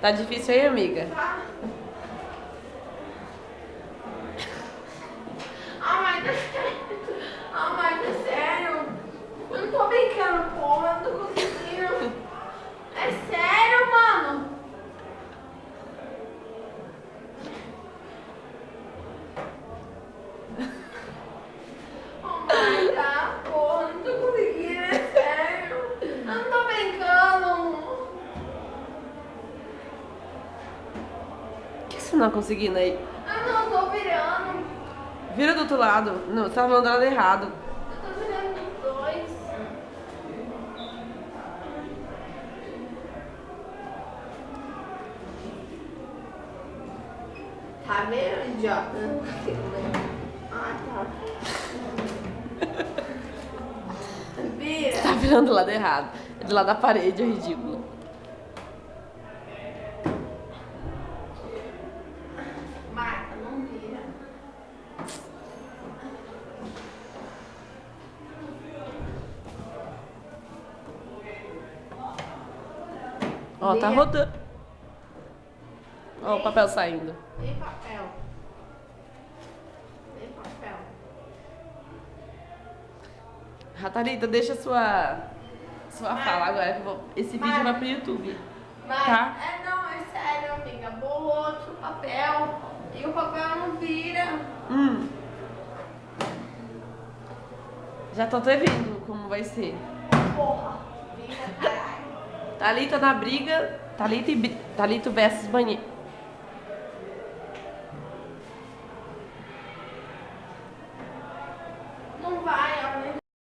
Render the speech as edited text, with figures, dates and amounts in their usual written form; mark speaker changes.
Speaker 1: Tá difícil aí, amiga?
Speaker 2: Tá. Mas é sério. Eu não tô brincando, porra. Eu não tô conseguindo. É sério, mano. Tá, porra. Eu não tô conseguindo, é sério. Eu não tô brincando.
Speaker 1: Por que você não tá conseguindo aí?
Speaker 2: Eu não tô virando.
Speaker 1: Vira do outro lado. Não, você tá mandando do lado errado.
Speaker 2: Eu tô virando nos dois. Tá vendo, idiota? Ah, tá. Vira.
Speaker 1: Você tá virando do lado errado. É do lado da parede, é ridículo.
Speaker 2: Marta, não vira.
Speaker 1: Ó, tá
Speaker 2: Vira.
Speaker 1: rodando. Ó, o papel saindo.
Speaker 2: Tem papel. Tem papel.
Speaker 1: Ratarita, deixa sua fala agora, que esse vídeo vai pro YouTube.
Speaker 2: Mas,
Speaker 1: Tá?
Speaker 2: não, é sério, amiga. Bolou outro papel e o papel não vira.
Speaker 1: Já tô até vendo como vai ser.
Speaker 2: Porra, vira, caralho.
Speaker 1: Thalita na briga. Thalita versus banheiro.